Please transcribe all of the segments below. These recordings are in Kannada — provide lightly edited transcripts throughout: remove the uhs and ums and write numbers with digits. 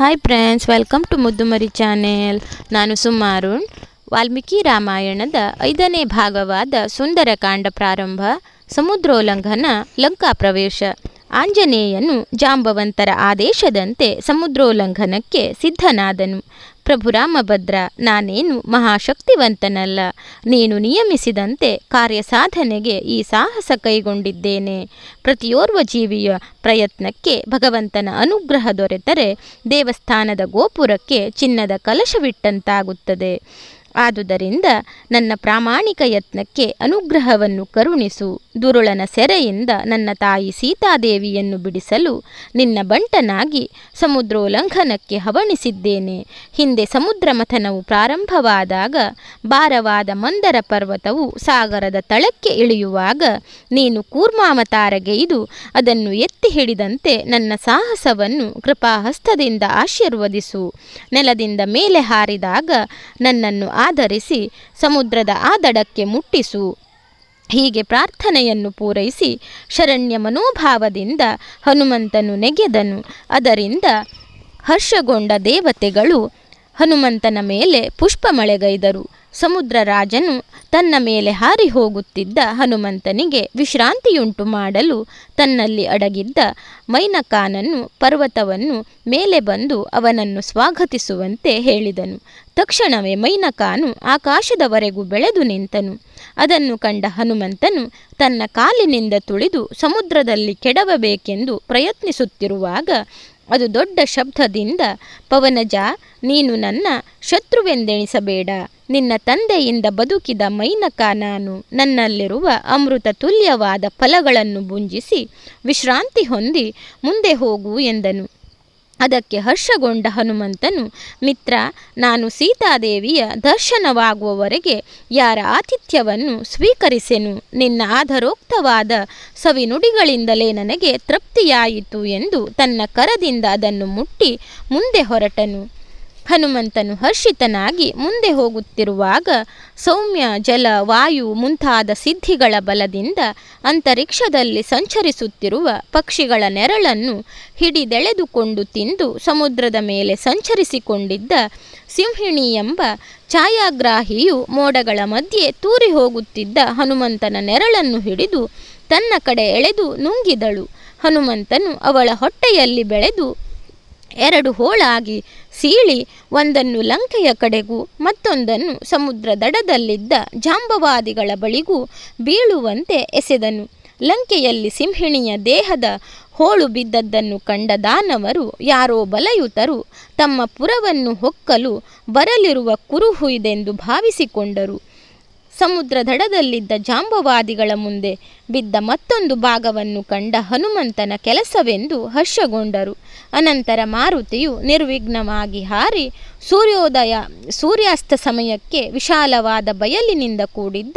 Hi friends, welcome to Muddumari channel. ನಾನು ಸುಮಾರುಣ್. ವಾಲ್ಮೀಕಿ ರಾಮಾಯಣದ 5ನೇ ಭಾಗವಾದ ಸುಂದರಕಾಂಡ ಪ್ರಾರಂಭ, ಸಮುದ್ರೋಲ್ಲಂಘನ, ಲಂಕಾ ಪ್ರವೇಶ. ಆಂಜನೇಯನು ಜಾಂಬವಂತರ ಆದೇಶದಂತೆ ಸಮುದ್ರೋಲ್ಲಂಘನಕ್ಕೆ ಸಿದ್ಧನಾದನು. ಪ್ರಭು ರಾಮಭದ್ರ, ನಾನೇನು ಮಹಾಶಕ್ತಿವಂತನಲ್ಲ. ನೀನು ನಿಯಮಿಸಿದಂತೆ ಕಾರ್ಯಸಾಧನೆಗೆ ಈ ಸಾಹಸ ಕೈಗೊಂಡಿದ್ದೇನೆ. ಪ್ರತಿಯೋರ್ವ ಜೀವಿಯ ಪ್ರಯತ್ನಕ್ಕೆ ಭಗವಂತನ ಅನುಗ್ರಹ ದೊರೆತರೆ ದೇವಸ್ಥಾನದ ಗೋಪುರಕ್ಕೆ ಚಿನ್ನದ ಕಲಶವಿಟ್ಟಂತಾಗುತ್ತದೆ. ಆದುದರಿಂದ ನನ್ನ ಪ್ರಾಮಾಣಿಕ ಯತ್ನಕ್ಕೆ ಅನುಗ್ರಹವನ್ನು ಕರುಣಿಸು. ದುರುಳನ ಸೆರೆಯಿಂದ ನನ್ನ ತಾಯಿ ಸೀತಾದೇವಿಯನ್ನು ಬಿಡಿಸಲು ನಿನ್ನ ಬಂಟನಾಗಿ ಸಮುದ್ರೋಲ್ಲಂಘನಕ್ಕೆ ಹವಣಿಸಿದ್ದೇನೆ. ಹಿಂದೆ ಸಮುದ್ರ ಮಥನವು ಪ್ರಾರಂಭವಾದಾಗ ಭಾರವಾದ ಮಂದರ ಪರ್ವತವು ಸಾಗರದ ತಳಕ್ಕೆ ಇಳಿಯುವಾಗ ನೀನು ಕೂರ್ಮಾವತಾರಗೆಯ್ದು ಅದನ್ನು ಎತ್ತಿ ಹಿಡಿದಂತೆ ನನ್ನ ಸಾಹಸವನ್ನು ಕೃಪಾಹಸ್ತದಿಂದ ಆಶೀರ್ವದಿಸು. ನೆಲದಿಂದ ಮೇಲೆ ಹಾರಿದಾಗ ನನ್ನನ್ನು ಆಧರಿಸಿ ಸಮುದ್ರದ ಆ ದಡಕ್ಕೆ ಮುಟ್ಟಿಸು. ಹೀಗೆ ಪ್ರಾರ್ಥನೆಯನ್ನು ಪೂರೈಸಿ ಶರಣ್ಯ ಮನೋಭಾವದಿಂದ ಹನುಮಂತನು ನೆಗೆದನು. ಅದರಿಂದ ಹರ್ಷಗೊಂಡ ದೇವತೆಗಳು ಹನುಮಂತನ ಮೇಲೆ ಪುಷ್ಪಮಳೆಗೈದರು. ಸಮುದ್ರ ರಾಜನು ತನ್ನ ಮೇಲೆ ಹಾರಿ ಹೋಗುತ್ತಿದ್ದ ಹನುಮಂತನಿಗೆ ವಿಶ್ರಾಂತಿಯುಂಟು ಮಾಡಲು ತನ್ನಲ್ಲಿ ಅಡಗಿದ್ದ ಮೈನಕಾನನ್ನು ಪರ್ವತವನ್ನು ಮೇಲೆ ಬಂದು ಅವನನ್ನು ಸ್ವಾಗತಿಸುವಂತೆ ಹೇಳಿದನು. ತಕ್ಷಣವೇ ಮೈನಕಾನು ಆಕಾಶದವರೆಗೂ ಬೆಳೆದು ನಿಂತನು. ಅದನ್ನು ಕಂಡ ಹನುಮಂತನು ತನ್ನ ಕಾಲಿನಿಂದ ತುಳಿದು ಸಮುದ್ರದಲ್ಲಿ ಕೆಡವಬೇಕೆಂದು ಪ್ರಯತ್ನಿಸುತ್ತಿರುವಾಗ ಅದು ದೊಡ್ಡ ಶಬ್ದದಿಂದ, ಪವನಜ, ನೀನು ನನ್ನ ಶತ್ರುವೆಂದೆಣಿಸಬೇಡ. ನಿನ್ನ ತಂದೆಯಿಂದ ಬದುಕಿದ ಮೈನಕ ನಾನು. ನನ್ನಲ್ಲಿರುವ ಅಮೃತ ತುಲ್ಯವಾದ ಫಲಗಳನ್ನು ಭುಂಜಿಸಿ ವಿಶ್ರಾಂತಿ ಹೊಂದಿ ಮುಂದೆ ಹೋಗು ಎಂದನು. ಅದಕ್ಕೆ ಹರ್ಷಗೊಂಡ ಹನುಮಂತನು, ಮಿತ್ರ, ನಾನು ಸೀತಾದೇವಿಯ ದರ್ಶನವಾಗುವವರೆಗೆ ಯಾರ ಆತಿಥ್ಯವನ್ನು ಸ್ವೀಕರಿಸೆನು. ನಿನ್ನ ಆಧಾರೋಕ್ತವಾದ ಸವಿನುಡಿಗಳಿಂದಲೇ ನನಗೆ ತೃಪ್ತಿಯಾಯಿತು ಎಂದು ತನ್ನ ಕರದಿಂದ ಅದನ್ನು ಮುಟ್ಟಿ ಮುಂದೆ ಹೊರಟನು. ಹನುಮಂತನು ಹರ್ಷಿತನಾಗಿ ಮುಂದೆ ಹೋಗುತ್ತಿರುವಾಗ ಸೌಮ್ಯ ಜಲ, ವಾಯು ಮುಂತಾದ ಸಿದ್ಧಿಗಳ ಬಲದಿಂದ ಅಂತರಿಕ್ಷದಲ್ಲಿ ಸಂಚರಿಸುತ್ತಿರುವ ಪಕ್ಷಿಗಳ ನೆರಳನ್ನು ಹಿಡಿದೆಳೆದುಕೊಂಡು ತಿಂದು ಸಮುದ್ರದ ಮೇಲೆ ಸಂಚರಿಸಿಕೊಂಡಿದ್ದ ಸಿಂಹಿಣಿ ಎಂಬ ಛಾಯಾಗ್ರಾಹಿಯು ಮೋಡಗಳ ಮಧ್ಯೆ ತೂರಿ ಹೋಗುತ್ತಿದ್ದ ಹನುಮಂತನ ನೆರಳನ್ನು ಹಿಡಿದು ತನ್ನ ಕಡೆ ಎಳೆದು ನುಂಗಿದಳು. ಹನುಮಂತನು ಅವಳ ಹೊಟ್ಟೆಯಲ್ಲಿ ಬೆಳೆದು 2 ಹೋಳಾಗಿ ಸೀಳಿ ಒಂದನ್ನು ಲಂಕೆಯ ಕಡೆಗೂ ಮತ್ತೊಂದನ್ನು ಸಮುದ್ರ ದಡದಲ್ಲಿದ್ದ ಜಾಂಬವಾದಿಗಳ ಬಳಿಗೂ ಬೀಳುವಂತೆ ಎಸೆದನು. ಲಂಕೆಯಲ್ಲಿ ಸಿಂಹಿಣಿಯ ದೇಹದ ಹೋಳು ಬಿದ್ದದ್ದನ್ನು ಕಂಡ ದಾನವರು, ಯಾರೋ ಬಲಯುತರು ತಮ್ಮ ಪುರವನ್ನು ಹೊಕ್ಕಲು ಬರಲಿರುವ ಕುರುಹು ಇದೆಂದು ಭಾವಿಸಿಕೊಂಡರು. ಸಮುದ್ರ ದಡದಲ್ಲಿದ್ದ ಜಾಂಬವಾದಿಗಳ ಮುಂದೆ ಬಿದ್ದ ಮತ್ತೊಂದು ಭಾಗವನ್ನು ಕಂಡ ಹನುಮಂತನ ಕೆಲಸವೆಂದು ಹರ್ಷಗೊಂಡರು. ಅನಂತರ ಮಾರುತಿಯು ನಿರ್ವಿಘ್ನವಾಗಿ ಹಾರಿ ಸೂರ್ಯಾಸ್ತ ಸಮಯಕ್ಕೆ ವಿಶಾಲವಾದ ಬಯಲಿನಿಂದ ಕೂಡಿದ್ದ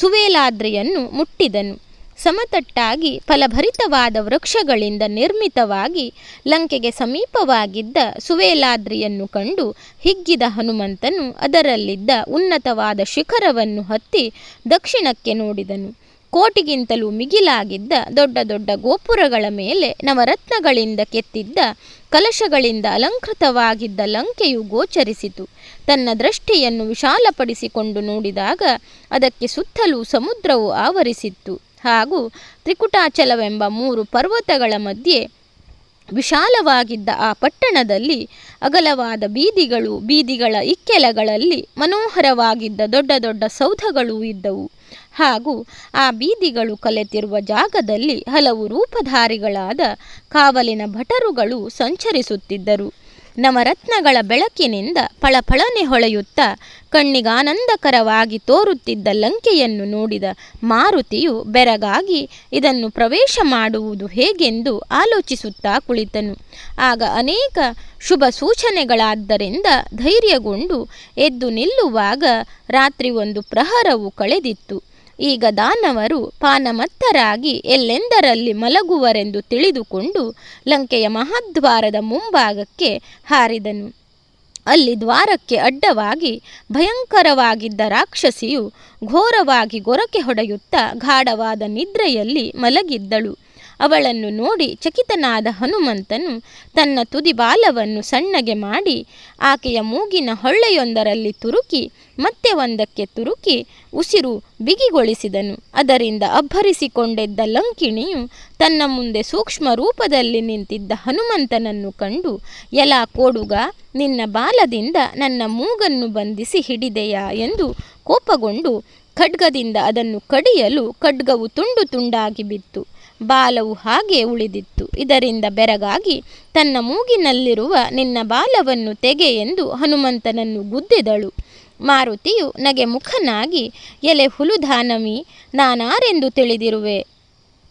ಸುವೇಲಾದ್ರಿಯನ್ನು ಮುಟ್ಟಿದನು. ಸಮತಟ್ಟಾಗಿ ಫಲಭರಿತವಾದ ವೃಕ್ಷಗಳಿಂದ ನಿರ್ಮಿತವಾಗಿ ಲಂಕೆಗೆ ಸಮೀಪವಾಗಿದ್ದ ಸುವೇಲಾದ್ರಿಯನ್ನು ಕಂಡು ಹಿಗ್ಗಿದ ಹನುಮಂತನು ಅದರಲ್ಲಿದ್ದ ಉನ್ನತವಾದ ಶಿಖರವನ್ನು ಹತ್ತಿ ದಕ್ಷಿಣಕ್ಕೆ ನೋಡಿದನು. ಕೋಟಿಗಿಂತಲೂ ಮಿಗಿಲಾಗಿದ್ದ ದೊಡ್ಡ ದೊಡ್ಡ ಗೋಪುರಗಳ ಮೇಲೆ ನವರತ್ನಗಳಿಂದ ಕೆತ್ತಿದ್ದ ಕಲಶಗಳಿಂದ ಅಲಂಕೃತವಾಗಿದ್ದ ಲಂಕೆಯು ಗೋಚರಿಸಿತು. ತನ್ನ ದೃಷ್ಟಿಯನ್ನು ವಿಶಾಲಪಡಿಸಿಕೊಂಡು ನೋಡಿದಾಗ ಅದಕ್ಕೆ ಸುತ್ತಲೂ ಸಮುದ್ರವು ಆವರಿಸಿತ್ತು. ಹಾಗೂ ತ್ರಿಕುಟಾಚಲವೆಂಬ 3 ಪರ್ವತಗಳ ಮಧ್ಯೆ ವಿಶಾಲವಾಗಿದ್ದ ಆ ಪಟ್ಟಣದಲ್ಲಿ ಅಗಲವಾದ ಬೀದಿಗಳು, ಬೀದಿಗಳ ಇಕ್ಕೆಲಗಳಲ್ಲಿ ಮನೋಹರವಾಗಿದ್ದ ದೊಡ್ಡ ದೊಡ್ಡ ಸೌಧಗಳೂ ಇದ್ದವು. ಹಾಗೂ ಆ ಬೀದಿಗಳು ಕಲೆತಿರುವ ಜಾಗದಲ್ಲಿ ಹಲವು ರೂಪಧಾರಿಗಳಾದ ಕಾವಲಿನ ಭಟರುಗಳು ಸಂಚರಿಸುತ್ತಿದ್ದರು. ನವರತ್ನಗಳ ಬೆಳಕಿನಿಂದ ಫಳಫಳನೆ ಹೊಳೆಯುತ್ತಾ ಕಣ್ಣಿಗಾನಂದಕರವಾಗಿ ತೋರುತ್ತಿದ್ದ ಲಂಕೆಯನ್ನು ನೋಡಿದ ಮಾರುತಿಯು ಬೆರಗಾಗಿ ಇದನ್ನು ಪ್ರವೇಶ ಮಾಡುವುದು ಹೇಗೆಂದು ಆಲೋಚಿಸುತ್ತಾ ಕುಳಿತನು. ಆಗ ಅನೇಕ ಶುಭ ಸೂಚನೆಗಳಾದ್ದರಿಂದ ಧೈರ್ಯಗೊಂಡು ಎದ್ದು ನಿಲ್ಲುವಾಗ ರಾತ್ರಿ 1 ಪ್ರಹರವು ಕಳೆದಿತ್ತು. ಈಗ ದಾನವರು ಪಾನಮತ್ತರಾಗಿ ಎಲ್ಲೆಂದರಲ್ಲಿ ಮಲಗುವರೆಂದು ತಿಳಿದುಕೊಂಡು ಲಂಕೆಯ ಮಹಾದ್ವಾರದ ಮುಂಭಾಗಕ್ಕೆ ಹಾರಿದನು. ಅಲ್ಲಿ ದ್ವಾರಕ್ಕೆ ಅಡ್ಡವಾಗಿ ಭಯಂಕರವಾಗಿದ್ದ ರಾಕ್ಷಸಿಯು ಘೋರವಾಗಿ ಗೊರಕೆ ಹೊಡೆಯುತ್ತಾ ಗಾಢವಾದ ನಿದ್ರೆಯಲ್ಲಿ ಮಲಗಿದ್ದಳು. ಅವಳನ್ನು ನೋಡಿ ಚಕಿತನಾದ ಹನುಮಂತನು ತನ್ನ ತುದಿಬಾಲವನ್ನು ಸಣ್ಣಗೆ ಮಾಡಿ ಆಕೆಯ ಮೂಗಿನ ಹೊಳ್ಳೆಯೊಂದರಲ್ಲಿ ತುರುಕಿ ಮತ್ತೆ ಒಂದಕ್ಕೆ ತುರುಕಿ ಉಸಿರು ಬಿಗಿಗೊಳಿಸಿದನು. ಅದರಿಂದ ಅಬ್ಬರಿಸಿಕೊಂಡಿದ್ದ ಲಂಕಿಣಿಯು ತನ್ನ ಮುಂದೆ ಸೂಕ್ಷ್ಮ ರೂಪದಲ್ಲಿ ನಿಂತಿದ್ದ ಹನುಮಂತನನ್ನು ಕಂಡು, ಎಲಾ ಕೋಡುಗ, ನಿನ್ನ ಬಾಲದಿಂದ ನನ್ನ ಮೂಗನ್ನು ಬಂಧಿಸಿ ಹಿಡಿದೆಯಾ ಎಂದು ಕೋಪಗೊಂಡು ಖಡ್ಗದಿಂದ ಅದನ್ನು ಕಡಿಯಲು ಖಡ್ಗವು ತುಂಡು ತುಂಡಾಗಿ ಬಿತ್ತು. ಬಾಲವು ಹಾಗೆ ಉಳಿದಿತ್ತು. ಇದರಿಂದ ಬೆರಗಾಗಿ ತನ್ನ ಮೂಗಿನಲ್ಲಿರುವ ನಿನ್ನ ಬಾಲವನ್ನು ತೆಗೆ ಎಂದು ಹನುಮಂತನನ್ನು ಗುದ್ದಿದಳು. ಮಾರುತಿಯು ನಗೆ ಮುಖನಾಗಿ, ಎಲೆ ಹುಲುಧಾನವಿ, ನಾನಾರೆಂದು ತಿಳಿದಿರುವೆ?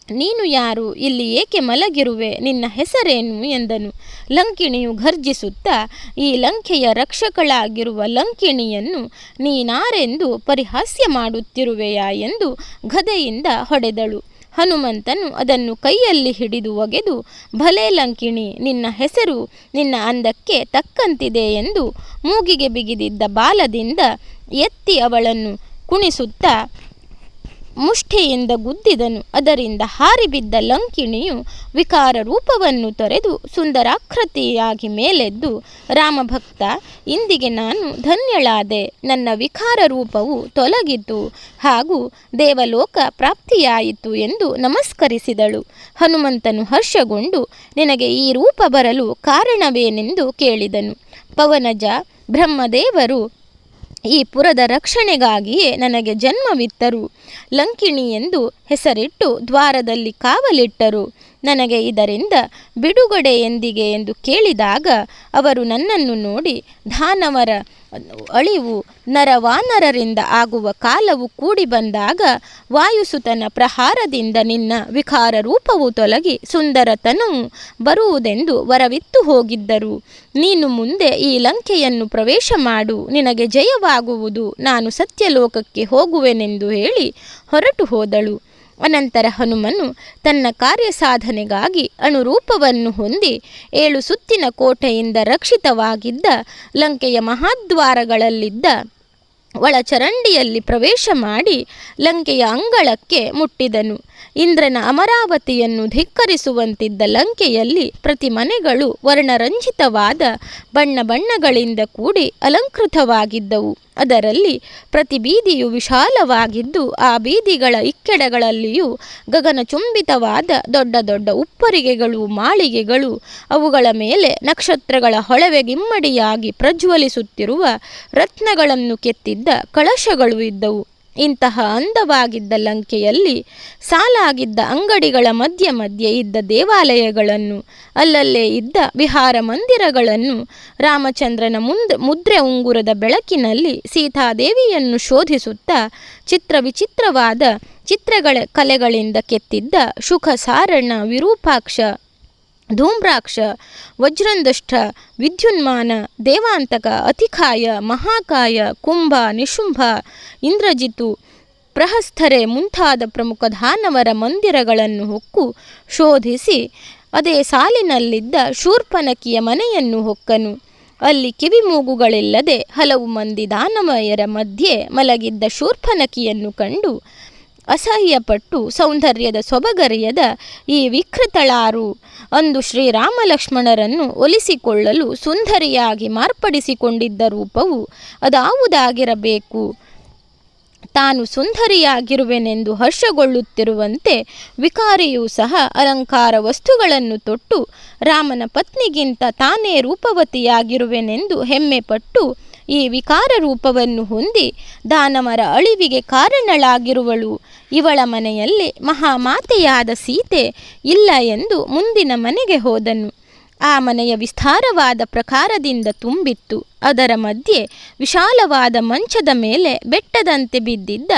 ನೀನು ಯಾರು? ಇಲ್ಲಿ ಏಕೆ ಮಲಗಿರುವೆ? ನಿನ್ನ ಹೆಸರೇನು ಎಂದನು. ಲಂಕಿಣಿಯು ಘರ್ಜಿಸುತ್ತಾ, ಈ ಲಂಕೆಯ ರಕ್ಷಕಳಾಗಿರುವ ಲಂಕಿಣಿಯನ್ನು ನೀನಾರೆಂದು ಪರಿಹಾಸ್ಯ ಮಾಡುತ್ತಿರುವೆಯಾ ಎಂದು ಗದೆಯಿಂದ ಹೊಡೆದಳು. ಹನುಮಂತನು ಅದನ್ನು ಕೈಯಲ್ಲಿ ಹಿಡಿದು ಒಗೆದು, ಭಲೇ ಲಂಕಿಣಿ, ನಿನ್ನ ಹೆಸರು ನಿನ್ನ ಅಂದಕ್ಕೆ ತಕ್ಕಂತಿದೆ ಎಂದು ಮೂಗಿಗೆ ಬಿಗಿದಿದ್ದ ಬಾಲದಿಂದ ಎತ್ತಿ ಅವಳನ್ನು ಕುಣಿಸುತ್ತಾ ಮುಷ್ಟಿಯಿಂದ ಗುದ್ದಿದನು. ಅದರಿಂದ ಹಾರಿಬಿದ್ದ ಲಂಕಿಣಿಯು ವಿಕಾರ ರೂಪವನ್ನು ತೊರೆದು ಸುಂದರಾಕೃತಿಯಾಗಿ ಮೇಲೆದ್ದು, ರಾಮಭಕ್ತ, ಇಂದಿಗೆ ನಾನು ಧನ್ಯಳಾದೆ. ನನ್ನ ವಿಕಾರ ರೂಪವು ತೊಲಗಿತು ಹಾಗೂ ದೇವಲೋಕ ಪ್ರಾಪ್ತಿಯಾಯಿತು ಎಂದು ನಮಸ್ಕರಿಸಿದಳು. ಹನುಮಂತನು ಹರ್ಷಗೊಂಡು, ನಿನಗೆ ಈ ರೂಪ ಬರಲು ಕಾರಣವೇನೆಂದು ಕೇಳಿದನು. ಪವನಜ, ಬ್ರಹ್ಮದೇವರು ಈ ಪುರದ ರಕ್ಷಣೆಗಾಗಿಯೇ ನನಗೆ ಜನ್ಮವಿತ್ತರು. ಲಂಕಿಣಿ ಎಂದು ಹೆಸರಿಟ್ಟು ದ್ವಾರದಲ್ಲಿ ಕಾವಲಿಟ್ಟರು. ನನಗೆ ಇದರಿಂದ ಬಿಡುಗಡೆ ಎಂದಿಗೆ ಎಂದು ಕೇಳಿದಾಗ ಅವರು ನನ್ನನ್ನು ನೋಡಿ, ದಾನವರ ಅಳಿವು ನರವಾನರರಿಂದ ಆಗುವ ಕಾಲವು ಕೂಡಿ ಬಂದಾಗ ವಾಯುಸುತನ ಪ್ರಹಾರದಿಂದ ನಿನ್ನ ವಿಕಾರ ರೂಪವು ತೊಲಗಿ ಸುಂದರತನವು ಬರುವುದೆಂದು ವರವಿತ್ತು ಹೋಗಿದ್ದರು. ನೀನು ಮುಂದೆ ಈ ಲಂಕೆಯನ್ನು ಪ್ರವೇಶ ಮಾಡು, ನಿನಗೆ ಜಯವಾಗುವುದು, ನಾನು ಸತ್ಯಲೋಕಕ್ಕೆ ಹೋಗುವೆನೆಂದು ಹೇಳಿ ಹೊರಟು ಹೋದಳು. ಅನಂತರ ಹನುಮನು ತನ್ನ ಕಾರ್ಯ ಸಾಧನೆಗಾಗಿ ಅಣುರೂಪವನ್ನು ಹೊಂದಿ 7 ಸುತ್ತಿನ ಕೋಟೆಯಿಂದ ರಕ್ಷಿತವಾಗಿದ್ದ ಲಂಕೆಯ ಮಹಾದ್ವಾರಗಳಲ್ಲಿದ್ದ ಒಳಚರಂಡಿಯಲ್ಲಿ ಪ್ರವೇಶ ಮಾಡಿ ಲಂಕೆಯ ಅಂಗಳಕ್ಕೆ ಮುಟ್ಟಿದನು. ಇಂದ್ರನ ಅಮರಾವತಿಯನ್ನು ಧಿಕ್ಕರಿಸುವಂತಿದ್ದ ಲಂಕೆಯಲ್ಲಿ ಪ್ರತಿ ಮನೆಗಳು ವರ್ಣರಂಜಿತವಾದ ಬಣ್ಣ ಬಣ್ಣಗಳಿಂದ ಕೂಡಿ ಅಲಂಕೃತವಾಗಿದ್ದವು. ಅದರಲ್ಲಿ ಪ್ರತಿ ಬೀದಿಯು ವಿಶಾಲವಾಗಿದ್ದು ಆ ಬೀದಿಗಳ ಇಕ್ಕೆಡೆಗಳಲ್ಲಿಯೂ ಗಗನಚುಂಬಿತವಾದ ದೊಡ್ಡ ದೊಡ್ಡ ಉಪ್ಪರಿಗೆಗಳು, ಮಾಳಿಗೆಗಳು, ಅವುಗಳ ಮೇಲೆ ನಕ್ಷತ್ರಗಳ ಹೊಳೆವೆಗಿಮ್ಮಡಿಯಾಗಿ ಪ್ರಜ್ವಲಿಸುತ್ತಿರುವ ರತ್ನಗಳನ್ನು ಕೆತ್ತಿದ್ದ ಕಳಶಗಳು ಇದ್ದವು. ಇಂತಹ ಅಂದವಾಗಿದ್ದ ಲಂಕೆಯಲ್ಲಿ ಸಾಲಾಗಿದ್ದ ಅಂಗಡಿಗಳ ಮಧ್ಯೆ ಮಧ್ಯೆ ಇದ್ದ ದೇವಾಲಯಗಳನ್ನು, ಅಲ್ಲಲ್ಲೇ ಇದ್ದ ವಿಹಾರ ಮಂದಿರಗಳನ್ನು, ರಾಮಚಂದ್ರನ ಮುದ್ರೆ ಉಂಗುರದ ಬೆಳಕಿನಲ್ಲಿ ಸೀತಾದೇವಿಯನ್ನು ಶೋಧಿಸುತ್ತಾ ವಿಚಿತ್ರವಾದ ಚಿತ್ರಗಳ ಕಲೆಗಳಿಂದ ಕೆತ್ತಿದ್ದ ಶುಖ ಸಾರಣ, ವಿರೂಪಾಕ್ಷ, ಧೂಮ್ರಾಕ್ಷ, ವಜ್ರಂದಷ್ಠ, ವಿದ್ಯುನ್ಮಾನ, ದೇವಾಂತಕ, ಅತಿಕಾಯ, ಮಹಾಕಾಯ, ಕುಂಭ, ನಿಶುಂಭ, ಇಂದ್ರಜಿತು, ಪ್ರಹಸ್ಥರೆ ಮುಂತಾದ ಪ್ರಮುಖ ದಾನವರ ಮಂದಿರಗಳನ್ನು ಹೊಕ್ಕು ಶೋಧಿಸಿ ಅದೇ ಸಾಲಿನಲ್ಲಿದ್ದ ಶೂರ್ಪನಖಿಯ ಮನೆಯನ್ನು ಹೊಕ್ಕನು. ಅಲ್ಲಿ ಕಿವಿಮೂಗುಗಳಿಲ್ಲದೆ ಹಲವು ಮಂದಿ ದಾನವಯರ ಮಧ್ಯೆ ಮಲಗಿದ್ದ ಶೂರ್ಪನಖಿಯನ್ನು ಕಂಡು ಅಸಹ್ಯಪಟ್ಟು ಸೌಂದರ್ಯದ ಸೊಬಗರಿಯದ ಈ ವಿಕೃತಳಾರು ಅಂದು ಶ್ರೀರಾಮ ಲಕ್ಷ್ಮಣರನ್ನು ಒಲಿಸಿಕೊಳ್ಳಲು ಸುಂದರಿಯಾಗಿ ಮಾರ್ಪಡಿಸಿಕೊಂಡಿದ್ದ ರೂಪವು ಅದಾವುದಾಗಿರಬೇಕು? ತಾನು ಸುಂದರಿಯಾಗಿರುವೆನೆಂದು ಹರ್ಷಗೊಳ್ಳುತ್ತಿರುವಂತೆ ವಿಕಾರಿಯೂ ಸಹ ಅಲಂಕಾರ ವಸ್ತುಗಳನ್ನು ತೊಟ್ಟು ರಾಮನ ಪತ್ನಿಗಿಂತ ತಾನೇ ರೂಪವತಿಯಾಗಿರುವೆನೆಂದು ಹೆಮ್ಮೆಪಟ್ಟು ಈ ವಿಕಾರ ರೂಪವನ್ನು ಹೊಂದಿ ದಾನವರ ಅಳಿವಿಗೆ ಕಾರಣಳಾಗಿರುವಳು. ಇವಳ ಮನೆಯಲ್ಲಿ ಮಹಾಮಾತೆಯಾದ ಸೀತೆ ಇಲ್ಲ ಎಂದು ಮುಂದಿನ ಮನೆಗೆ ಹೋದನು. ಆ ಮನೆಯ ವಿಸ್ತಾರವಾದ ಪ್ರಕಾರದಿಂದ ತುಂಬಿತ್ತು. ಅದರ ಮಧ್ಯೆ ವಿಶಾಲವಾದ ಮಂಚದ ಮೇಲೆ ಬೆಟ್ಟದಂತೆ ಬಿದ್ದಿದ್ದ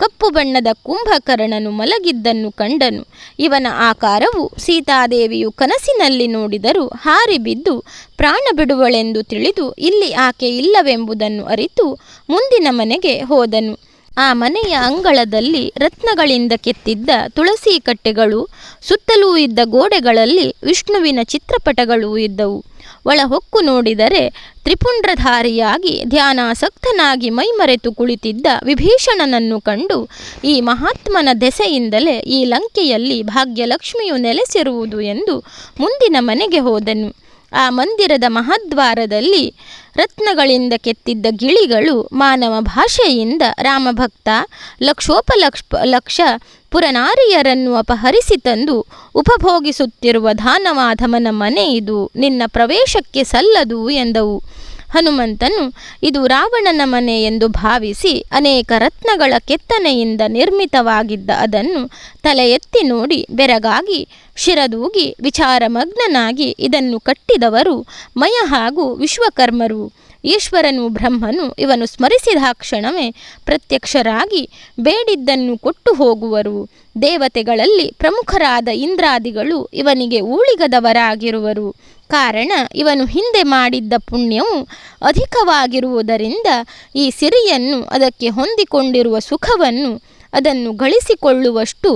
ಕಪ್ಪು ಬಣ್ಣದ ಕುಂಭಕರ್ಣನು ಮಲಗಿದ್ದನ್ನು ಕಂಡನು. ಇವನ ಆಕಾರವು ಸೀತಾದೇವಿಯು ಕನಸಿನಲ್ಲಿ ನೋಡಿದರೂ ಹಾರಿ ಬಿದ್ದು ಪ್ರಾಣ ಬಿಡುವಳೆಂದು ತಿಳಿದು ಇಲ್ಲಿ ಆಕೆ ಇಲ್ಲವೆಂಬುದನ್ನು ಅರಿತು ಮುಂದಿನ ಮನೆಗೆ ಹೋದನು. ಆ ಮನೆಯ ಅಂಗಳದಲ್ಲಿ ರತ್ನಗಳಿಂದ ಕೆತ್ತಿದ್ದ ತುಳಸಿ ಕಟ್ಟೆಗಳು, ಸುತ್ತಲೂ ಇದ್ದ ಗೋಡೆಗಳಲ್ಲಿ ವಿಷ್ಣುವಿನ ಚಿತ್ರಪಟಗಳು ಇದ್ದವು. ಒಳಹೊಕ್ಕು ನೋಡಿದರೆ ತ್ರಿಪುಂಡ್ರಧಾರಿಯಾಗಿ ಧ್ಯಾನಾಸಕ್ತನಾಗಿ ಮೈಮರೆತು ಕುಳಿತಿದ್ದ ವಿಭೀಷಣನನ್ನು ಕಂಡು ಈ ಮಹಾತ್ಮನ ದೆಸೆಯಿಂದಲೇ ಈ ಲಂಕೆಯಲ್ಲಿ ಭಾಗ್ಯಲಕ್ಷ್ಮಿಯು ನೆಲೆಸಿರುವುದು ಎಂದು ಮುಂದಿನ ಮನೆಗೆ ಹೋದನು. ಆ ಮಂದಿರದ ಮಹಾದ್ವಾರದಲ್ಲಿ ರತ್ನಗಳಿಂದ ಕೆತ್ತಿದ್ದ ಗಿಳಿಗಳು ಮಾನವ ಭಾಷೆಯಿಂದ ರಾಮಭಕ್ತ ಲಕ್ಷ ಪುರನಾರಿಯರನ್ನು ಅಪಹರಿಸಿ ತಂದು ಉಪಭೋಗಿಸುತ್ತಿರುವ ದಾನವಾಧಮನ ಮನೆ ಇದು, ನಿನ್ನ ಪ್ರವೇಶಕ್ಕೆ ಸಲ್ಲದು ಎಂದವು. ಹನುಮಂತನು ಇದು ರಾವಣನ ಮನೆ ಎಂದು ಭಾವಿಸಿ ಅನೇಕ ರತ್ನಗಳ ಕೆತ್ತನೆಯಿಂದ ನಿರ್ಮಿತವಾಗಿದ್ದ ಅದನ್ನು ತಲೆ ಎತ್ತಿ ನೋಡಿ ಬೆರಗಾಗಿ ಶಿರದೂಗಿ ವಿಚಾರಮಗ್ನನಾಗಿ ಇದನ್ನು ಕಟ್ಟಿದವರು ಮಯ ಹಾಗೂ ವಿಶ್ವಕರ್ಮರು. ಈಶ್ವರನು ಬ್ರಹ್ಮನು ಇವನು ಸ್ಮರಿಸಿದಾಕ್ಷಣವೇ ಪ್ರತ್ಯಕ್ಷರಾಗಿ ಬೇಡಿದ್ದನ್ನು ಕೊಟ್ಟು ಹೋಗುವರು. ದೇವತೆಗಳಲ್ಲಿ ಪ್ರಮುಖರಾದ ಇಂದ್ರಾದಿಗಳು ಇವನಿಗೆ ಊಳಿಗದವರಾಗಿರುವರು. ಕಾರಣ ಇವನು ಹಿಂದೆ ಮಾಡಿದ್ದ ಪುಣ್ಯವು ಅಧಿಕವಾಗಿರುವುದರಿಂದ ಈ ಸಿರಿಯನ್ನು, ಅದಕ್ಕೆ ಹೊಂದಿಕೊಂಡಿರುವ ಸುಖವನ್ನು, ಅದನ್ನು ಗಳಿಸಿಕೊಳ್ಳುವಷ್ಟು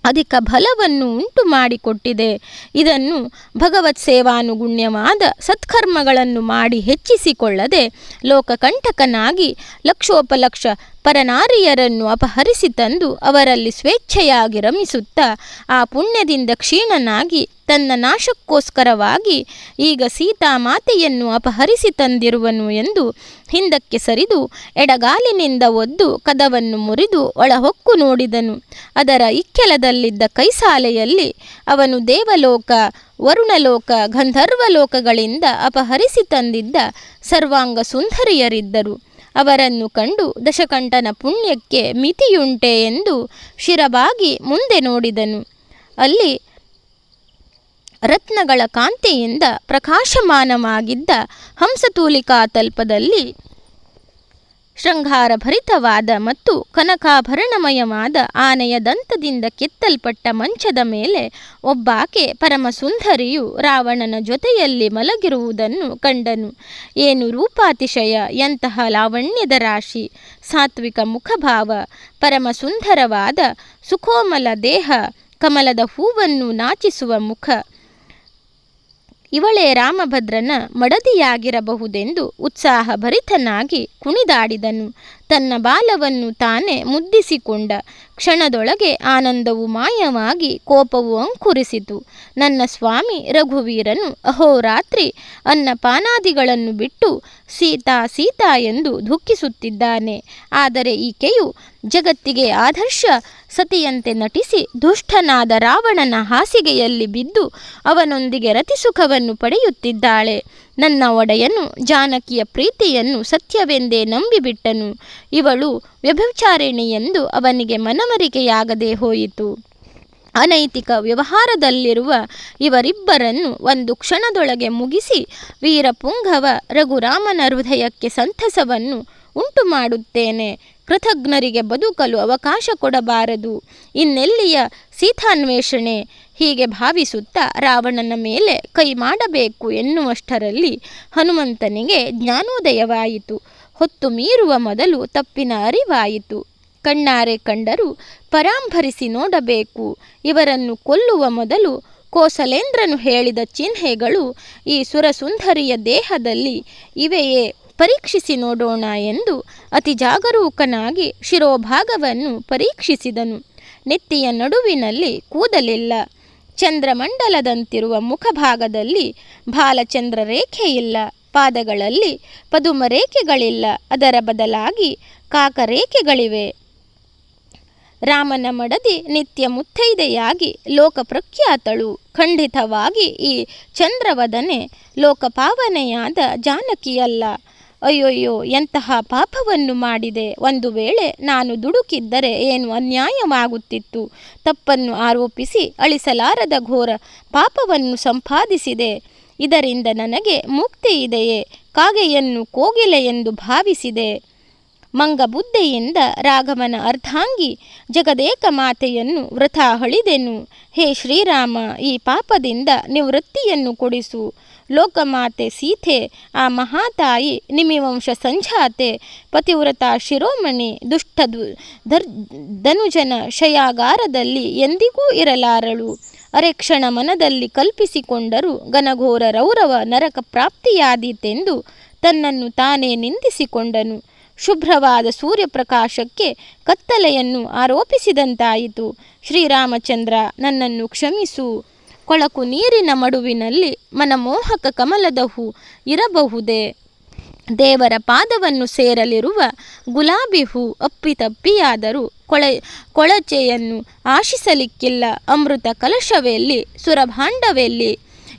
ಅಧಿಕ ಫಲವನ್ನು ಉಂಟು ಮಾಡಿಕೊಟ್ಟಿದೆ. ಇದನ್ನು ಭಗವತ್ ಸೇವಾನುಗುಣ್ಯವಾದ ಸತ್ಕರ್ಮಗಳನ್ನು ಮಾಡಿ ಹೆಚ್ಚಿಸಿಕೊಳ್ಳದೆ ಲೋಕಕಂಟಕನಾಗಿ ಲಕ್ಷೋಪಲಕ್ಷ ಪರನಾರಿಯರನ್ನು ಅಪಹರಿಸಿ ತಂದು ಅವರಲ್ಲಿ ಸ್ವೇಚ್ಛೆಯಾಗಿ ರಮಿಸುತ್ತಾ ಆ ಪುಣ್ಯದಿಂದ ಕ್ಷೀಣನಾಗಿ ತನ್ನ ನಾಶಕ್ಕೋಸ್ಕರವಾಗಿ ಈಗ ಸೀತಾಮಾತೆಯನ್ನು ಅಪಹರಿಸಿ ತಂದಿರುವನು ಎಂದು ಹಿಂದಕ್ಕೆ ಸರಿದು ಎಡಗಾಲಿನಿಂದ ಒದ್ದು ಕದವನ್ನು ಮುರಿದು ಒಳಹೊಕ್ಕು ನೋಡಿದನು. ಅದರ ಇಕ್ಕೆಲದಲ್ಲಿದ್ದ ಕೈಸಾಲೆಯಲ್ಲಿ ಅವನು ದೇವಲೋಕ, ವರುಣಲೋಕ, ಗಂಧರ್ವಲೋಕಗಳಿಂದ ಅಪಹರಿಸಿ ತಂದಿದ್ದ ಸರ್ವಾಂಗ ಸುಂದರಿಯರಿದ್ದರು. ಅವರನ್ನು ಕಂಡು ದಶಕಂಠನ ಪುಣ್ಯಕ್ಕೆ ಮಿತಿಯುಂಟೆ ಎಂದು ಶಿರಬಾಗಿ ಮುಂದೆ ನೋಡಿದನು. ಅಲ್ಲಿ ರತ್ನಗಳ ಕಾಂತಿಯಿಂದ ಪ್ರಕಾಶಮಾನವಾಗಿದ್ದ ಹಂಸತೂಲಿಕಾ ತಲ್ಪದಲ್ಲಿ ಶೃಂಗಾರಭರಿತವಾದ ಮತ್ತು ಕನಕಾಭರಣಮಯವಾದ ಆನೆಯ ದಂತದಿಂದ ಕೆತ್ತಲ್ಪಟ್ಟ ಮಂಚದ ಮೇಲೆ ಒಬ್ಬಾಕೆ ಪರಮಸುಂದರಿಯು ರಾವಣನ ಜೊತೆಯಲ್ಲಿ ಮಲಗಿರುವುದನ್ನು ಕಂಡನು. ಏನು ರೂಪಾತಿಶಯ, ಎಂತಹ ಲಾವಣ್ಯದ ರಾಶಿ, ಸಾತ್ವಿಕ ಮುಖಭಾವ, ಪರಮಸುಂದರವಾದ ಸುಕೋಮಲ ದೇಹ, ಕಮಲದ ಹೂವನ್ನು ನಾಚಿಸುವ ಮುಖ. ಇವಳೇ ರಾಮಭದ್ರನ ಮಡದಿಯಾಗಿರಬಹುದೆಂದು ಉತ್ಸಾಹಭರಿತನಾಗಿ ಕುಣಿದಾಡಿದನು. ತನ್ನ ಬಾಲವನ್ನು ತಾನೇ ಮುದ್ದಿಸಿಕೊಂಡ ಕ್ಷಣದೊಳಗೆ ಆನಂದವು ಮಾಯವಾಗಿ ಕೋಪವು ಅಂಕುರಿಸಿತು. ನನ್ನ ಸ್ವಾಮಿ ರಘುವೀರನು ಅಹೋರಾತ್ರಿ ಅನ್ನಪಾನಾದಿಗಳನ್ನು ಬಿಟ್ಟು ಸೀತಾ ಸೀತಾ ಎಂದು ದುಃಖಿಸುತ್ತಿದ್ದಾನೆ. ಆದರೆ ಈಕೆಯು ಜಗತ್ತಿಗೆ ಆದರ್ಶ ಸತಿಯಂತೆ ನಟಿಸಿ ದುಷ್ಟನಾದ ರಾವಣನ ಹಾಸಿಗೆಯಲ್ಲಿ ಬಿದ್ದು ಅವನೊಂದಿಗೆ ರತಿಸುಖವನ್ನು ಪಡೆಯುತ್ತಿದ್ದಾಳೆ. ನನ್ನ ಒಡೆಯನು ಜಾನಕಿಯ ಪ್ರೀತಿಯನ್ನು ಸತ್ಯವೆಂದೇ ನಂಬಿಬಿಟ್ಟನು. ಇವಳು ವ್ಯಭಿಚಾರಿಣಿ ಎಂದು ಅವನಿಗೆ ಮನವರಿಕೆಯಾಗದೆ ಹೋಯಿತು. ಅನೈತಿಕ ವ್ಯವಹಾರದಲ್ಲಿರುವ ಇವರಿಬ್ಬರನ್ನು ಒಂದು ಕ್ಷಣದೊಳಗೆ ಮುಗಿಸಿ ವೀರಪುಂಗವ ರಘುರಾಮನ ಹೃದಯಕ್ಕೆ ಸಂತಸವನ್ನು ಉಂಟು ಮಾಡುತ್ತೇನೆ. ಕೃತಜ್ಞರಿಗೆ ಬದುಕಲು ಅವಕಾಶ ಕೊಡಬಾರದು. ಇನ್ನೆಲ್ಲಿಯ ಸೀತಾನ್ವೇಷಣೆ? ಹೀಗೆ ಭಾವಿಸುತ್ತಾ ರಾವಣನ ಮೇಲೆ ಕೈ ಮಾಡಬೇಕು ಎನ್ನುವಷ್ಟರಲ್ಲಿ ಹನುಮಂತನಿಗೆ ಜ್ಞಾನೋದಯವಾಯಿತು. ಹೊತ್ತು ಮೀರುವ ಮೊದಲು ತಪ್ಪಿನ ಅರಿವಾಯಿತು. ಕಣ್ಣಾರೆ ಕಂಡರೂ ಪರಾಂಭರಿಸಿ ನೋಡಬೇಕು. ಇವರನ್ನು ಕೊಲ್ಲುವ ಮೊದಲು ಕೋಸಲೇಂದ್ರನು ಹೇಳಿದ ಚಿಹ್ನೆಗಳು ಈ ಸುರಸುಂದರಿಯ ದೇಹದಲ್ಲಿ ಇವೆಯೇ ಪರೀಕ್ಷಿಸಿ ನೋಡೋಣ ಎಂದು ಅತಿ ಜಾಗರೂಕನಾಗಿ ಶಿರೋಭಾಗವನ್ನು ಪರೀಕ್ಷಿಸಿದನು. ನೆತ್ತಿಯ ನಡುವಿನಲ್ಲಿ ಕೂದಲಿಲ್ಲ. ಚಂದ್ರಮಂಡಲದಂತಿರುವ ಮುಖಭಾಗದಲ್ಲಿ ಬಾಲಚಂದ್ರ ರೇಖೆಯಿಲ್ಲ. ಪಾದಗಳಲ್ಲಿ ಪದುಮ ರೇಖೆಗಳಿಲ್ಲ. ಅದರ ಬದಲಾಗಿ ಕಾಕರೇಖೆಗಳಿವೆ. ರಾಮನ ಮಡದಿ ನಿತ್ಯ ಮುತ್ತೈದೆಯಾಗಿ ಲೋಕಪ್ರಖ್ಯಾತಳು. ಖಂಡಿತವಾಗಿ ಈ ಚಂದ್ರವದನೆ ಲೋಕಪಾವನೆಯಾದ ಜಾನಕಿಯಲ್ಲ. ಅಯ್ಯೋಯ್ಯೋ, ಎಂತಹ ಪಾಪವನ್ನು ಮಾಡಿದೆ! ಒಂದು ವೇಳೆ ನಾನು ದುಡುಕಿದ್ದರೆ ಏನು ಅನ್ಯಾಯವಾಗುತ್ತಿತ್ತು. ತಪ್ಪನ್ನು ಆರೋಪಿಸಿ ಅಳಿಸಲಾರದ ಘೋರ ಪಾಪವನ್ನು ಸಂಪಾದಿಸಿದೆ. ಇದರಿಂದ ನನಗೆ ಮುಕ್ತಿ ಇದೆಯೇ? ಕಾಗೆಯನ್ನು ಕೋಗಿಲೆ ಎಂದು ಭಾವಿಸಿದೆ. ಮಂಗಬುದ್ಧೆಯಿಂದ ರಾಘವನ ಅರ್ಧಾಂಗಿ ಜಗದೇಕ ಮಾತೆಯನ್ನು ವೃಥಾ ಹಳಿದೆನು. ಹೇ ಶ್ರೀರಾಮ, ಈ ಪಾಪದಿಂದ ನಿವೃತ್ತಿಯನ್ನು ಕೊಡಿಸು. ಲೋಕಮಾತೆ ಸೀತೆ, ಆ ಮಹಾತಾಯಿ, ನಿಮಿವಂಶ ಸಂಜಾತೆ, ಪತಿವ್ರತ ಶಿರೋಮಣಿ, ಧನುಜನ ಶಯಾಗಾರದಲ್ಲಿ ಎಂದಿಗೂ ಇರಲಾರಳು. ಅರೆಕ್ಷಣ ಮನದಲ್ಲಿ ಕಲ್ಪಿಸಿಕೊಂಡರೂ ಘನಘೋರ ರೌರವ ನರಕ ಪ್ರಾಪ್ತಿಯಾದೀತೆಂದು ತನ್ನನ್ನು ತಾನೇ ನಿಂದಿಸಿಕೊಂಡನು. ಶುಭ್ರವಾದ ಸೂರ್ಯಪ್ರಕಾಶಕ್ಕೆ ಕತ್ತಲೆಯನ್ನು ಆರೋಪಿಸಿದಂತಾಯಿತು. ಶ್ರೀರಾಮಚಂದ್ರ, ನನ್ನನ್ನು ಕ್ಷಮಿಸು. ಕೊಳಕು ನೀರಿನ ಮಡುವಿನಲ್ಲಿ ಮನಮೋಹಕ ಕಮಲದ ಹೂ ಇರಬಹುದೇ? ದೇವರ ಪಾದವನ್ನು ಸೇರಲಿರುವ ಗುಲಾಬಿ ಹೂ ಅಪ್ಪಿತಪ್ಪಿಯಾದರೂ ಕೊಳಚೆಯನ್ನು ಆಶಿಸಲಿಕ್ಕಿಲ್ಲ. ಅಮೃತ ಕಲಶವೆಲ್ಲಿ, ಸುರಭಾಂಡವೆಲ್ಲಿ,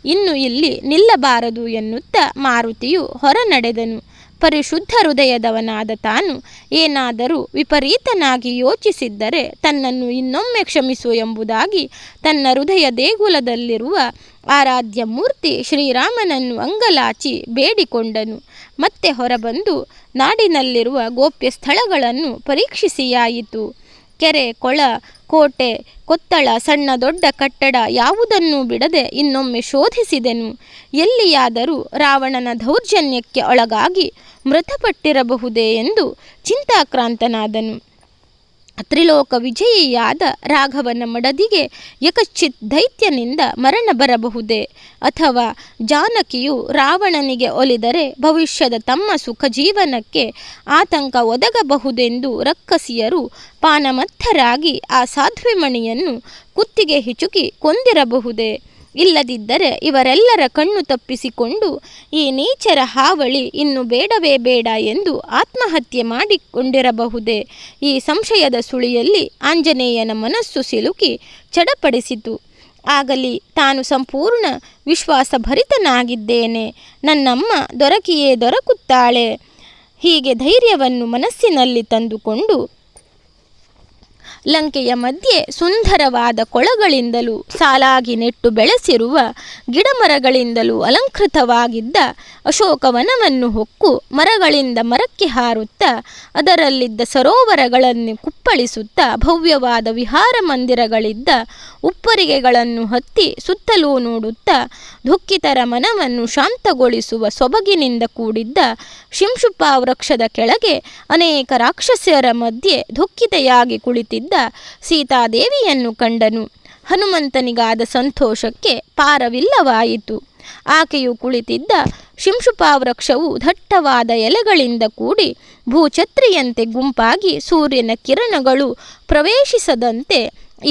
ಇನ್ನು ಇಲ್ಲಿ ನಿಲ್ಲಬಾರದು ಎನ್ನುತ್ತಾ ಮಾರುತಿಯು ಹೊರ ನಡೆದನು. ಪರಿಶುದ್ಧ ಹೃದಯದವನಾದ ತಾನು ಏನಾದರೂ ವಿಪರೀತನಾಗಿ ಯೋಚಿಸಿದ್ದರೆ ತನ್ನನ್ನು ಇನ್ನೊಮ್ಮೆ ಕ್ಷಮಿಸು ಎಂಬುದಾಗಿ ತನ್ನ ಹೃದಯ ದೇಗುಲದಲ್ಲಿರುವ ಆರಾಧ್ಯ ಮೂರ್ತಿ ಶ್ರೀರಾಮನನ್ನು ಅಂಗಲಾಚಿ ಬೇಡಿಕೊಂಡನು. ಮತ್ತೆ ಹೊರಬಂದು ನಾಡಿನಲ್ಲಿರುವ ಗೋಪ್ಯ ಸ್ಥಳಗಳನ್ನು ಪರೀಕ್ಷಿಸಿಯಾಯಿತು. ಕೆರೆ, ಕೊಳ, ಕೋಟೆ, ಕೊತ್ತಳ, ಸಣ್ಣ ದೊಡ್ಡ ಕಟ್ಟಡ ಯಾವುದನ್ನೂ ಬಿಡದೆ ಇನ್ನೊಮ್ಮೆ ಶೋಧಿಸಿದೆನು. ಎಲ್ಲಿಯಾದರೂ ರಾವಣನ ದೌರ್ಜನ್ಯಕ್ಕೆ ಒಳಗಾಗಿ ಮೃತಪಟ್ಟಿರಬಹುದೇ ಎಂದು ಚಿಂತಾಕ್ರಾಂತನಾದನು. ತ್ರಿಲೋಕ ವಿಜಯಿಯಾದ ರಾಘವನ ಮಡದಿಗೆ ಯಕಶ್ಚಿತ್ ದೈತ್ಯನಿಂದ ಮರಣ ಬರಬಹುದೇ? ಅಥವಾ ಜಾನಕಿಯು ರಾವಣನಿಗೆ ಒಲಿದರೆ ಭವಿಷ್ಯದ ತಮ್ಮ ಸುಖ ಜೀವನಕ್ಕೆ ಆತಂಕ ಒದಗಬಹುದೆಂದು ರಕ್ಕಸಿಯರು ಪಾನಮತ್ತರಾಗಿ ಆ ಸಾಧ್ವಿಮಣಿಯನ್ನು ಕುತ್ತಿಗೆ ಹಿಚುಕಿ ಕೊಂದಿರಬಹುದೇ? ಇಲ್ಲದಿದ್ದರೆ ಇವರೆಲ್ಲರ ಕಣ್ಣು ತಪ್ಪಿಸಿಕೊಂಡು ಈ ನೀಚರ ಹಾವಳಿ ಇನ್ನು ಬೇಡವೇ ಬೇಡ ಎಂದು ಆತ್ಮಹತ್ಯೆ ಮಾಡಿಕೊಂಡಿರಬಹುದೇ? ಈ ಸಂಶಯದ ಸುಳಿಯಲ್ಲಿ ಆಂಜನೇಯನ ಮನಸ್ಸು ಸಿಲುಕಿ ಚಡಪಡಿಸಿತು. ಆಗಲಿ, ತಾನು ಸಂಪೂರ್ಣ ವಿಶ್ವಾಸಭರಿತನಾಗಿದ್ದೇನೆ. ನನ್ನಮ್ಮ ದೊರಕಿಯೇ ದೊರಕುತ್ತಾಳೆ. ಹೀಗೆ ಧೈರ್ಯವನ್ನು ಮನಸ್ಸಿನಲ್ಲಿ ತಂದುಕೊಂಡು ಲಂಕೆಯ ಮಧ್ಯೆ ಸುಂದರವಾದ ಕೊಳಗಳಿಂದಲೂ ಸಾಲಾಗಿ ನೆಟ್ಟು ಬೆಳೆಸಿರುವ ಗಿಡಮರಗಳಿಂದಲೂ ಅಲಂಕೃತವಾಗಿದ್ದ ಅಶೋಕವನವನ್ನು ಹೊಕ್ಕು ಮರಗಳಿಂದ ಮರಕ್ಕೆ ಹಾರುತ್ತಾ ಅದರಲ್ಲಿದ್ದ ಸರೋವರಗಳನ್ನು ಕುಪ್ಪಳಿಸುತ್ತಾ ಭವ್ಯವಾದ ವಿಹಾರ ಮಂದಿರಗಳಿದ್ದ ಉಪ್ಪರಿಗೆಗಳನ್ನು ಹತ್ತಿ ಸುತ್ತಲೂ ನೋಡುತ್ತಾ ದುಃಖಿತರ ಮನವನ್ನು ಶಾಂತಗೊಳಿಸುವ ಸೊಬಗಿನಿಂದ ಕೂಡಿದ್ದ ಶಿಂಶುಪ ವೃಕ್ಷದ ಕೆಳಗೆ ಅನೇಕ ರಾಕ್ಷಸರ ಮಧ್ಯೆ ದುಃಖಿತೆಯಾಗಿ ಕುಳಿತಿದ್ದ ಸೀತಾದೇವಿಯನ್ನು ಕಂಡನು. ಹನುಮಂತನಿಗಾದ ಸಂತೋಷಕ್ಕೆ ಪಾರವಿಲ್ಲವಾಯಿತು. ಆಕೆಯು ಕುಳಿತಿದ್ದ ಶಿಂಶುಪಾವೃಕ್ಷವು ದಟ್ಟವಾದ ಎಲೆಗಳಿಂದ ಕೂಡಿ ಭೂಛತ್ರಿಯಂತೆ ಗುಂಪಾಗಿ ಸೂರ್ಯನ ಕಿರಣಗಳು ಪ್ರವೇಶಿಸದಂತೆ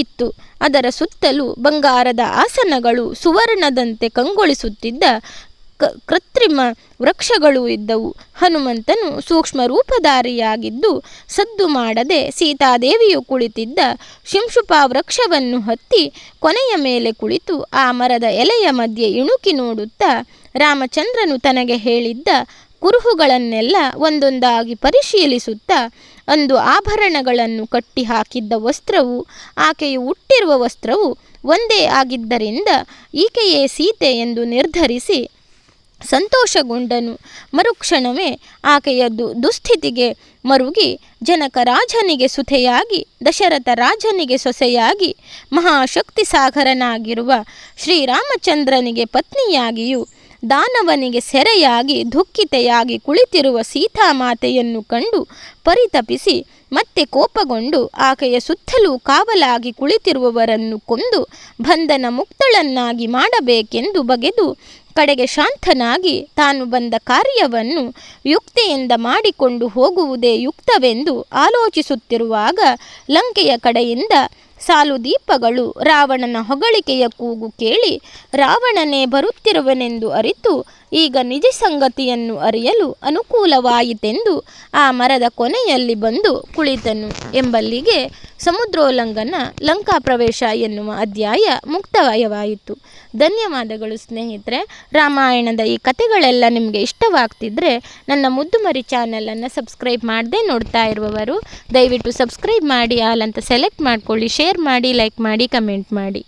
ಇತ್ತು. ಅದರ ಸುತ್ತಲೂ ಬಂಗಾರದ ಆಸನಗಳು ಸುವರ್ಣದಂತೆ ಕಂಗೊಳಿಸುತ್ತಿದ್ದ ಕೃತ್ರಿಮ ವೃಕ್ಷಗಳು ಇದ್ದವು. ಹನುಮಂತನು ಸೂಕ್ಷ್ಮ ರೂಪಧಾರಿಯಾಗಿದ್ದು ಸದ್ದು ಮಾಡದೆ ಸೀತಾದೇವಿಯು ಕುಳಿತಿದ್ದ ಶಿಂಶುಪಾ ವೃಕ್ಷವನ್ನು ಹತ್ತಿ ಕೊನೆಯ ಮೇಲೆ ಕುಳಿತು ಆ ಮರದ ಎಲೆಯ ಮಧ್ಯೆ ಇಣುಕಿ ನೋಡುತ್ತಾ ರಾಮಚಂದ್ರನು ತನಗೆ ಹೇಳಿದ್ದ ಕುರುಹುಗಳನ್ನೆಲ್ಲ ಒಂದೊಂದಾಗಿ ಪರಿಶೀಲಿಸುತ್ತಾ ಅಂದು ಆಭರಣಗಳನ್ನು ಕಟ್ಟಿ ಹಾಕಿದ್ದ ವಸ್ತ್ರವು ಆಕೆಯು ಉಟ್ಟಿರುವ ವಸ್ತ್ರವು ಒಂದೇ ಆಗಿದ್ದರಿಂದ ಈಕೆಯೇ ಸೀತೆ ಎಂದು ನಿರ್ಧರಿಸಿ ಸಂತೋಷಗೊಂಡನು. ಮರುಕ್ಷಣವೇ ಆಕೆಯ ದುಸ್ಥಿತಿಗೆ ಮರುಗಿ ಜನಕ ರಾಜನಿಗೆ ಸುತೆಯಾಗಿ ದಶರಥ ರಾಜನಿಗೆ ಸೊಸೆಯಾಗಿ ಮಹಾಶಕ್ತಿ ಸಾಗರನಾಗಿರುವ ಶ್ರೀರಾಮಚಂದ್ರನಿಗೆ ಪತ್ನಿಯಾಗಿಯೂ ದಾನವನಿಗೆ ಸೆರೆಯಾಗಿ ದುಃಖಿತೆಯಾಗಿ ಕುಳಿತಿರುವ ಸೀತಾಮಾತೆಯನ್ನು ಕಂಡು ಪರಿತಪಿಸಿ ಮತ್ತೆ ಕೋಪಗೊಂಡು ಆಕೆಯ ಸುತ್ತಲೂ ಕಾವಲಾಗಿ ಕುಳಿತಿರುವವರನ್ನು ಕೊಂದು ಬಂಧನ ಮುಕ್ತಳನ್ನಾಗಿ ಮಾಡಬೇಕೆಂದು ಬಗೆದು ಕಡೆಗೆ ಶಾಂತನಾಗಿ ತಾನು ಬಂದ ಕಾರ್ಯವನ್ನು ಯುಕ್ತಿಯಿಂದ ಮಾಡಿಕೊಂಡು ಹೋಗುವುದೇ ಯುಕ್ತವೆಂದು ಆಲೋಚಿಸುತ್ತಿರುವಾಗ ಲಂಕೆಯ ಕಡೆಯಿಂದ ಸಾಲು ದೀಪಗಳು ರಾವಣನ ಹೊಗಳಿಕೆಯ ಕೂಗು ಕೇಳಿ ರಾವಣನೇ ಬರುತ್ತಿರುವನೆಂದು ಅರಿತು ಈಗ ನಿಜ ಸಂಗತಿಯನ್ನು ಅರಿಯಲು ಅನುಕೂಲವಾಯಿತೆಂದು ಆ ಮರದ ಕೊನೆಯಲ್ಲಿ ಬಂದು ಕುಳಿತನು. ಎಂಬಲ್ಲಿಗೆ ಸಮುದ್ರೋಲ್ಲಂಘನ ಲಂಕಾ ಪ್ರವೇಶ ಎನ್ನುವ ಅಧ್ಯಾಯ ಮುಕ್ತಾಯವಾಯಿತು. ಧನ್ಯವಾದಗಳು ಸ್ನೇಹಿತರೆ. ರಾಮಾಯಣದ ಈ ಕಥೆಗಳೆಲ್ಲ ನಿಮಗೆ ಇಷ್ಟವಾಗ್ತಿದ್ರೆ ನನ್ನ ಮುದ್ದುಮರಿ ಚಾನಲನ್ನು ಸಬ್ಸ್ಕ್ರೈಬ್ ಮಾಡದೆ ನೋಡ್ತಾ ಇರುವವರು ದಯವಿಟ್ಟು ಸಬ್ಸ್ಕ್ರೈಬ್ ಮಾಡಿ, ಆಲ್ ಅಂತ ಸೆಲೆಕ್ಟ್ ಮಾಡ್ಕೊಳ್ಳಿ, ಶೇರ್ ಮಾಡಿ, ಲೈಕ್ ಮಾಡಿ, ಕಮೆಂಟ್ ಮಾಡಿ.